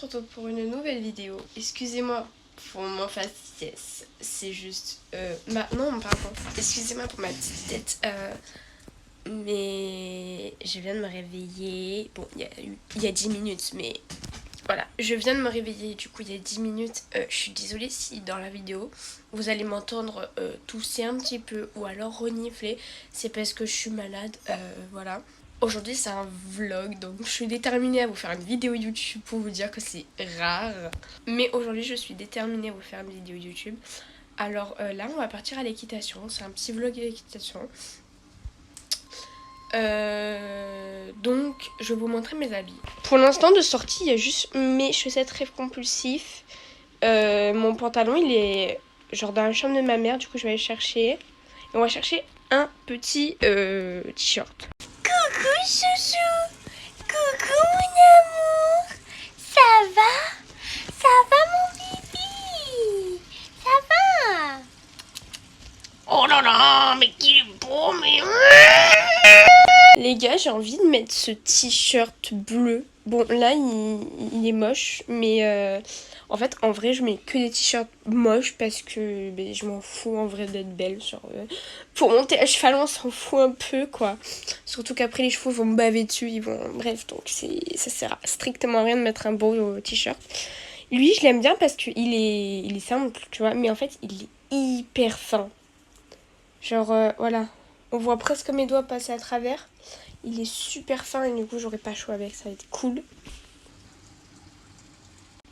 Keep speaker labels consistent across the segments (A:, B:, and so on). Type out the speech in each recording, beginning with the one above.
A: retrouve pour une nouvelle vidéo. Excusez-moi pour mon faciès, c'est juste... non, pardon, excusez-moi pour ma petite tête, mais je viens de me réveiller, bon, il y a 10 minutes, mais voilà, je viens de me réveiller, du coup, il y a 10 minutes, je suis désolée si dans la vidéo, vous allez m'entendre tousser un petit peu ou alors renifler, c'est parce que je suis malade, voilà. Aujourd'hui c'est un vlog, donc je suis déterminée à vous faire une vidéo YouTube pour vous dire que c'est rare. Mais aujourd'hui je suis déterminée à vous faire une vidéo YouTube. Alors là on va partir à l'équitation, c'est un petit vlog d'équitation. Donc je vais vous montrer mes habits. Pour l'instant de sortie il y a juste mes chaussettes rêve compulsif. Mon pantalon il est genre dans la chambre de ma mère, du coup je vais aller chercher. Et on va chercher un petit t-shirt.
B: Coucou chouchou, coucou mon amour, ça va mon bibi, ça va.
A: Oh là là, mais qu'il est beau, mais... Les gars, j'ai envie de mettre ce t-shirt bleu. Bon, là, il est moche, mais en fait, en vrai, je mets que des t-shirts moches parce que je m'en fous en vrai d'être belle. Genre, pour monter à cheval, on s'en fout un peu, quoi. Surtout qu'après, les chevaux vont me baver dessus, ils vont... Bref, donc ça sert à strictement à rien de mettre un beau t-shirt. Lui, je l'aime bien parce qu'il est simple, tu vois, mais en fait, il est hyper fin. Genre, voilà, on voit presque mes doigts passer à travers. Il est super fin et du coup, j'aurais pas chaud avec, ça va être cool.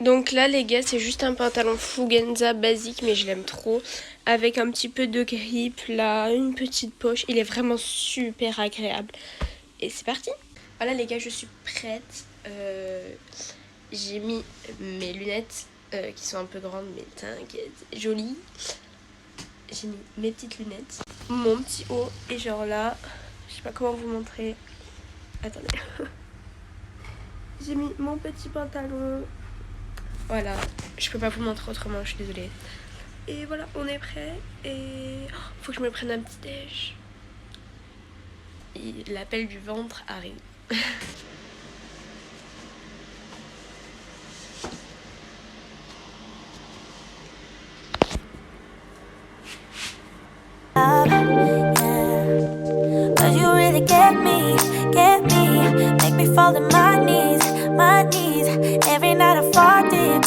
A: Donc là, les gars, c'est juste un pantalon Fugenza basique, mais je l'aime trop. Avec un petit peu de grippe, là, une petite poche. Il est vraiment super agréable. Et c'est parti. Voilà, les gars, je suis prête. J'ai mis mes lunettes qui sont un peu grandes, mais t'inquiète, jolies. J'ai mis mes petites lunettes, mon petit haut, et genre là, je sais pas comment vous montrer. Attendez. J'ai mis mon petit pantalon. Voilà, je peux pas vous montrer autrement, je suis désolée. Et voilà, on est prêt. Et faut que je me prenne un petit déj. Et l'appel du ventre arrive.
B: Fall to my knees, every night I fall deep,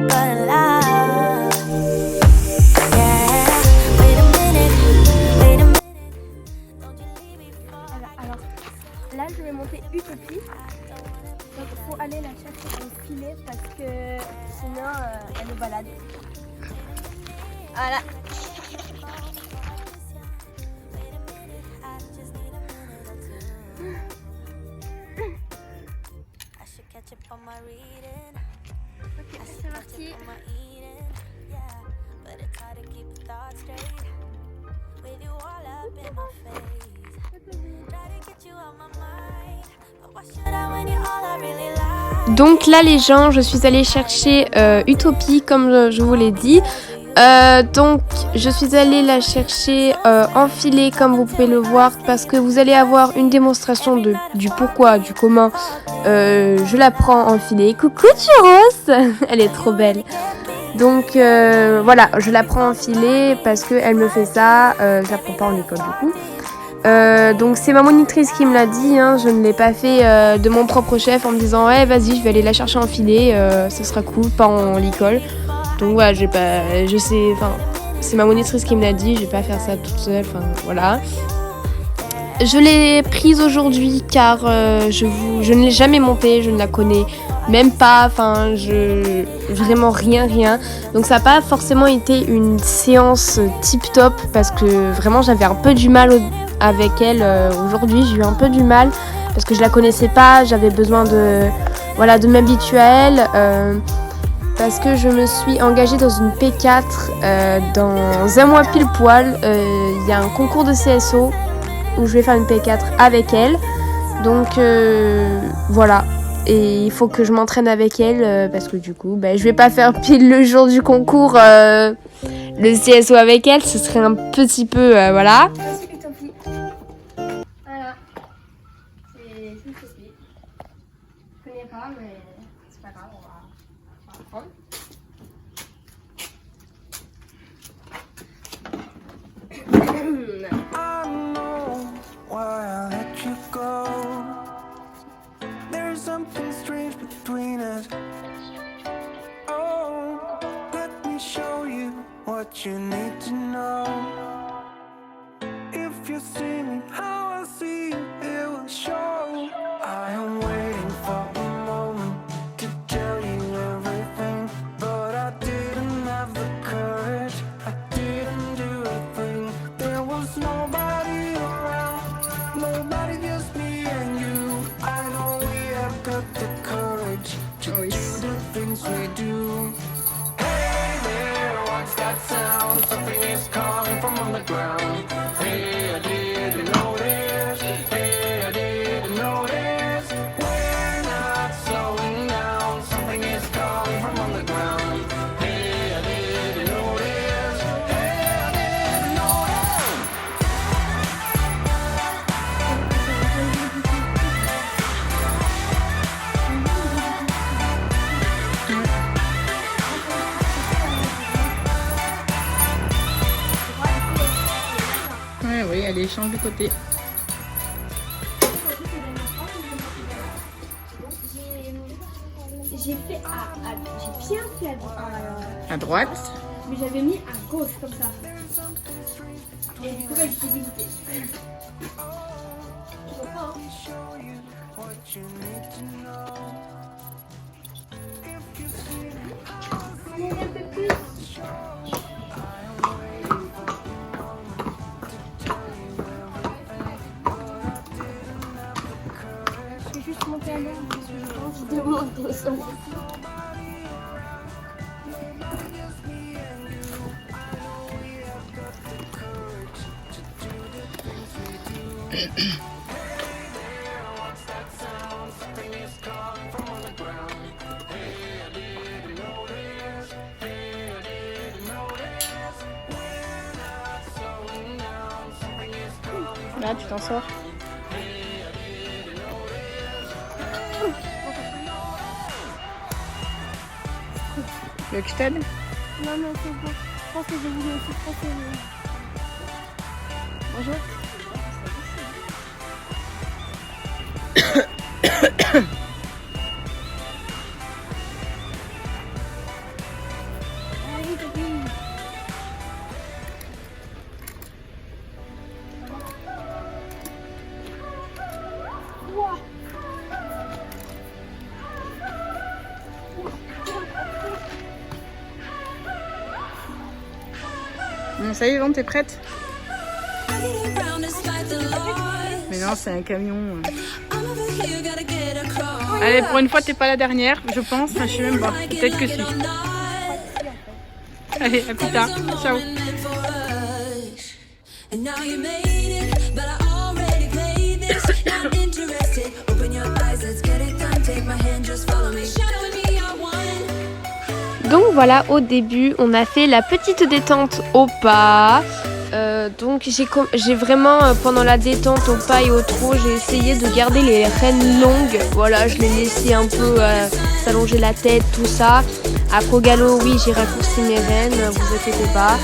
B: but alive. Yeah, wait a minute.
A: Alors, là je vais monter Utopie. Donc il faut aller la chercher au filet parce que sinon elle nous balade. Voilà. Ok, c'est parti. Donc là les gens, je suis allée chercher Utopie comme je vous l'ai dit. Donc je suis allée la chercher enfilée comme vous pouvez le voir parce que vous allez avoir une démonstration du pourquoi, du comment je la prends enfilée. Coucou Churros, elle est trop belle. Donc voilà, je la prends enfilée parce qu'elle me fait ça, je la prends pas en école du coup. Donc c'est ma monitrice qui me l'a dit, hein, je ne l'ai pas fait de mon propre chef en me disant ouais vas-y je vais aller la chercher enfilée, ça sera cool, pas en l'école. Donc voilà, c'est ma monitrice qui me l'a dit, je vais pas faire ça toute seule, enfin voilà. Je l'ai prise aujourd'hui car je ne l'ai jamais montée, je ne la connais même pas, enfin vraiment rien. Donc ça n'a pas forcément été une séance tip top parce que vraiment j'avais un peu du mal avec elle aujourd'hui, j'ai eu un peu du mal parce que je la connaissais pas, j'avais besoin de m'habituer à elle. Parce que je me suis engagée dans une P4 dans un mois pile poil. Il y a un concours de CSO où je vais faire une P4 avec elle. Donc voilà. Et il faut que je m'entraîne avec elle parce que du coup, je vais pas faire pile le jour du concours le CSO avec elle. Ce serait un petit peu voilà. C'est Utopie. Voilà. C'est Utopie. Je connais pas, mais c'est pas grave, on va prendre.
C: I know why I let you go. There's something strange between us. Oh, let me show you what you need to know. If you see me how I see you, it will show. I am waiting for a moment to tell you everything, but I didn't have the courage. I didn't do a thing. There was nobody around, nobody, just me and you. I know we have got the courage to do the things we do. Hey there, what's that sound? Something is calling from underground. Hey, I didn't notice. Hey, I didn't notice. We're not slowing down. Something is calling from underground. Hey, I didn't notice. Hey, I didn't notice.
D: Ouais, oui, allez, change de côté.
E: J'ai fait j'ai bien fait
D: À droite.
E: mais j'avais mis à gauche comme ça. Et du coup, là, j'étais dégoûtée. Tu vois pas, hein? Il y a un peu plus. Je vais juste monter à l'heure parce que je pense que je demande de ça.
D: Là, tu t'en sors. Le que je t'aide?
E: Non, non, c'est bon. Je pense que j'ai voulu aussi passer. Bonjour. Allez, copine. Ouah.
D: Bon, ça y est, Yvonne, t'es prête? Mais non, c'est un camion. Allez, pour une fois, t'es pas la dernière, je pense. Enfin, je sais même pas. Peut-être que si. Allez, à plus tard. Ciao.
A: Donc voilà, au début, on a fait la petite détente au pas. Donc j'ai vraiment, pendant la détente au pas et au trot, j'ai essayé de garder les rênes longues. Voilà, je les laissais un peu s'allonger la tête, tout ça. Après au galop, oui, j'ai raccourci mes rênes, vous inquiétez pas.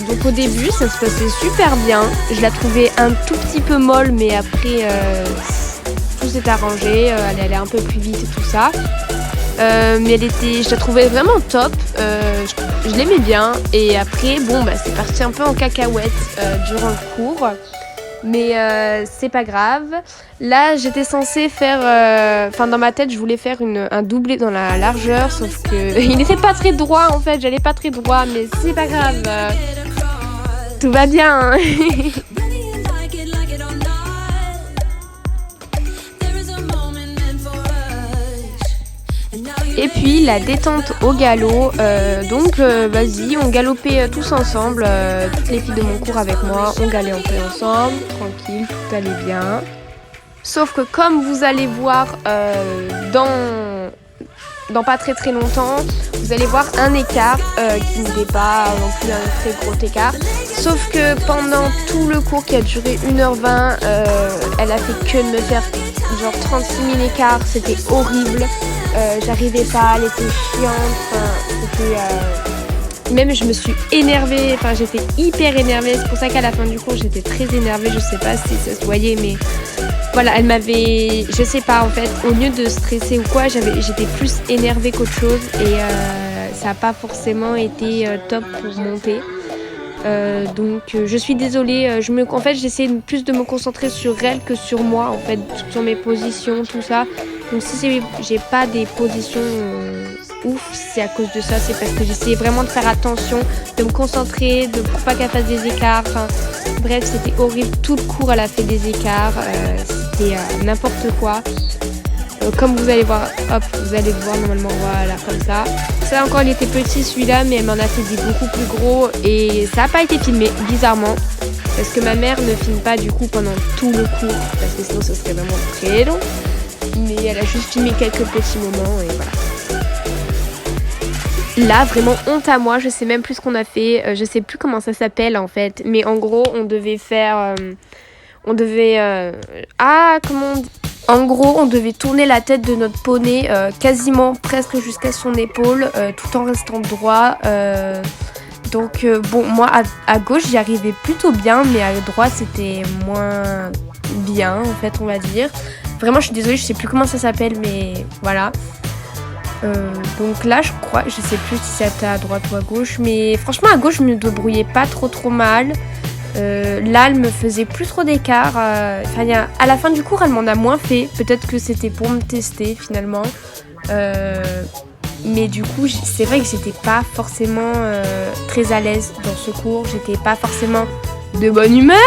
A: Donc au début, ça se passait super bien. Je la trouvais un tout petit peu molle, mais après, tout s'est arrangé. Elle allait un peu plus vite et tout ça. Mais je la trouvais vraiment top, je l'aimais bien et après bon bah c'est parti un peu en cacahuète durant le cours, mais c'est pas grave. Là j'étais censée faire, dans ma tête je voulais faire un doublé dans la largeur, sauf que il n'était pas très droit en fait, j'allais pas très droit, mais c'est pas grave, tout va bien. Hein. Et puis la détente au galop, donc vas-y, on galopait tous ensemble, toutes les filles de mon cours avec moi, on galopait ensemble, tranquille, tout allait bien. Sauf que comme vous allez voir dans pas très très longtemps, vous allez voir un écart qui n'était pas non plus un très gros écart. Sauf que pendant tout le cours qui a duré 1h20, elle a fait que de me faire genre 36 000 écarts, c'était horrible. J'arrivais pas, elle était chiante, même je me suis énervée, j'étais hyper énervée, c'est pour ça qu'à la fin du cours j'étais très énervée, je sais pas si ça se voyait, mais voilà, elle m'avait, je sais pas en fait, au lieu de stresser ou quoi, j'étais plus énervée qu'autre chose et ça n'a pas forcément été top pour monter. Donc je suis désolée, en fait j'essaie plus de me concentrer sur elle que sur moi en fait, sur mes positions, tout ça. Donc si j'ai pas des positions ouf, c'est à cause de ça, c'est parce que j'essayais vraiment de faire attention, de me concentrer, pour pas qu'elle fasse des écarts. Bref, c'était horrible, tout le cours elle a fait des écarts, c'était n'importe quoi. Comme vous allez voir, hop, vous allez voir normalement, voilà, comme ça. Ça encore, il était petit celui-là, mais elle m'en a fait des beaucoup plus gros et ça n'a pas été filmé, bizarrement. Parce que ma mère ne filme pas du coup pendant tout le cours, parce que sinon ce serait vraiment très long. Mais elle a juste filmé quelques petits moments et voilà. Là, vraiment honte à moi, je sais même plus ce qu'on a fait, je sais plus comment ça s'appelle en fait. Mais en gros, on devait faire... En gros, on devait tourner la tête de notre poney quasiment presque jusqu'à son épaule, tout en restant droit. Donc bon, moi à gauche j'y arrivais plutôt bien, mais à droite c'était moins bien en fait, on va dire. Vraiment, je suis désolée, je sais plus comment ça s'appelle, mais voilà. Donc là, je sais plus si c'était à droite ou à gauche, mais franchement à gauche je me débrouillais pas trop mal. Là, elle me faisait plus trop d'écart. À la fin du cours, elle m'en a moins fait. Peut-être que c'était pour me tester finalement. Mais du coup, c'est vrai que j'étais pas forcément très à l'aise dans ce cours. J'étais pas forcément de bonne humeur.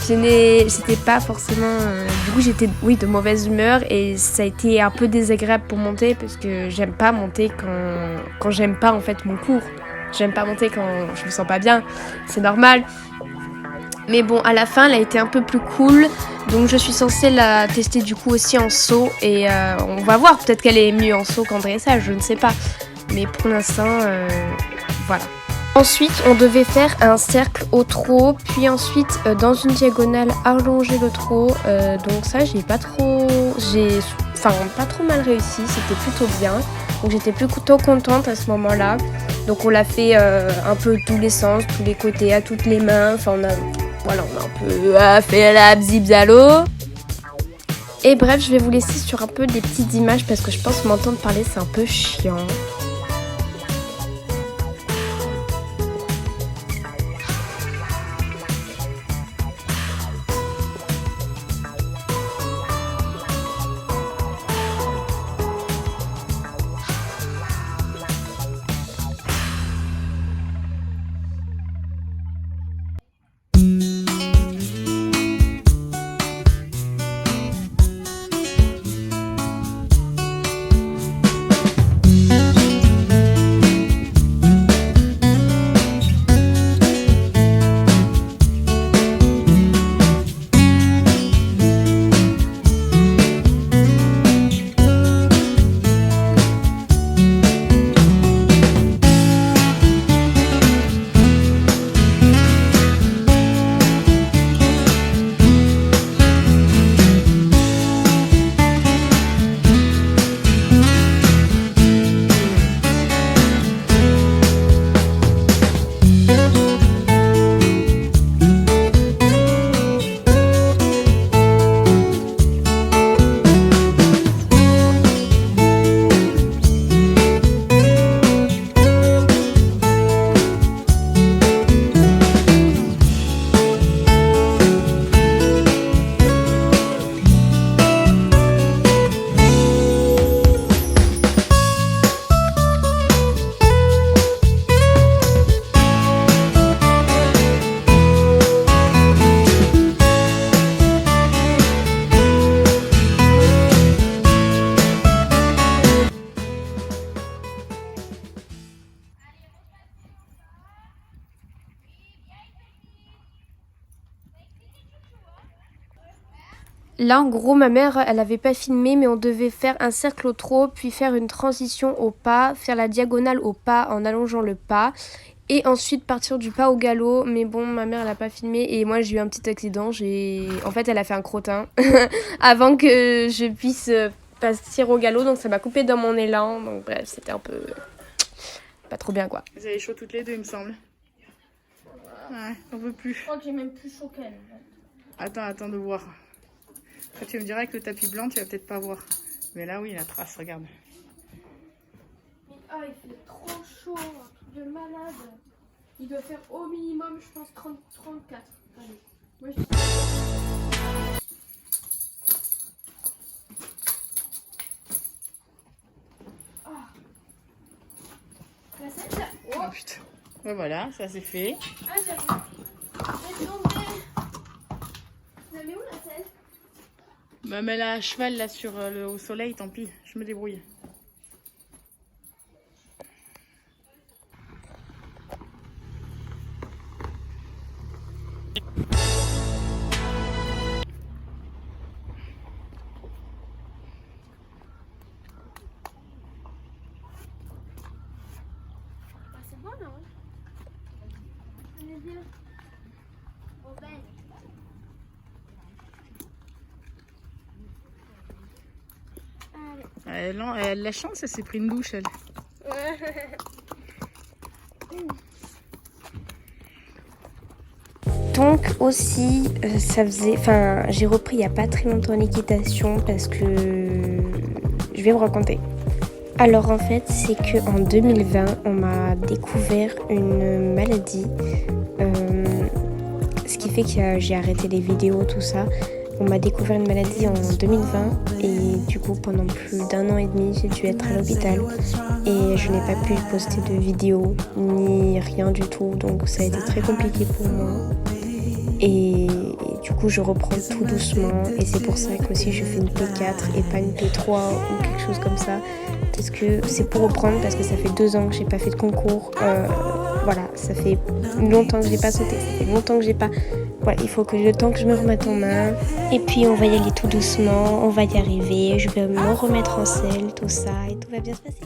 A: J'étais pas forcément... du coup, j'étais de mauvaise humeur et ça a été un peu désagréable pour monter parce que j'aime pas monter quand j'aime pas en fait mon cours. J'aime pas monter quand je me sens pas bien, c'est normal. Mais bon, à la fin, elle a été un peu plus cool. Donc je suis censée la tester du coup aussi en saut. Et on va voir, peut-être qu'elle est mieux en saut qu'en dressage, je ne sais pas. Mais pour l'instant, voilà. Ensuite, on devait faire un cercle au trot. Puis ensuite, dans une diagonale, allonger le trot. Donc ça, pas trop mal réussi. C'était plutôt bien. Donc j'étais plutôt contente à ce moment-là. Donc on l'a fait un peu tous les sens, tous les côtés, à toutes les mains. On a un peu fait la bzibzalo. Et bref, je vais vous laisser sur un peu des petites images parce que je pense m'entendre parler c'est un peu chiant. Là, en gros, ma mère, elle avait pas filmé, mais on devait faire un cercle au trot, puis faire une transition au pas, faire la diagonale au pas en allongeant le pas. Et ensuite partir du pas au galop. Mais bon, ma mère elle a pas filmé et moi j'ai eu un petit accident. En fait elle a fait un crottin avant que je puisse partir au galop. Donc ça m'a coupé dans mon élan. Donc bref, c'était un peu pas trop bien quoi.
D: Vous avez chaud toutes les deux, il me semble. Ouais, on veut plus.
E: Je crois que j'ai même plus chaud qu'elle.
D: Attends de voir. Après, tu me diras que le tapis blanc, tu vas peut-être pas voir. Mais là, oui, la trace, regarde.
E: Ah, il fait trop chaud, un truc de malade. Il doit faire au minimum, je pense, 34. Allez. Moi, je... Ah. La selle, là.
D: Oh putain. Ouais, voilà, ça c'est fait.
E: Ah, j'ai tombé. Vous avez où la selle?
D: Bah, mets-la à cheval là au soleil, tant pis, je me débrouille.
E: Ah, c'est bon, non? On est bien. Bon, ben.
D: Elle a la chance, elle s'est pris une douche, elle.
A: Donc aussi, j'ai repris il n'y a pas très longtemps l'équitation parce que je vais vous raconter. Alors en fait, c'est qu'en 2020, on m'a découvert une maladie, ce qui fait que j'ai arrêté les vidéos, tout ça. On m'a découvert une maladie en 2020 et du coup pendant plus d'1 an et demi, j'ai dû être à l'hôpital et je n'ai pas pu poster de vidéos ni rien du tout, donc ça a été très compliqué pour moi. Et du coup je reprends tout doucement et c'est pour ça que aussi je fais une P4 et pas une P3 ou quelque chose comme ça, parce que c'est pour reprendre, parce que ça fait 2 ans que j'ai pas fait de concours, voilà, ça fait longtemps que j'ai pas sauté, ça fait longtemps que j'ai pas... Voilà, il faut que le temps que je me remette en main, et puis on va y aller tout doucement, on va y arriver, je vais me remettre en selle, tout ça, et tout va bien se passer.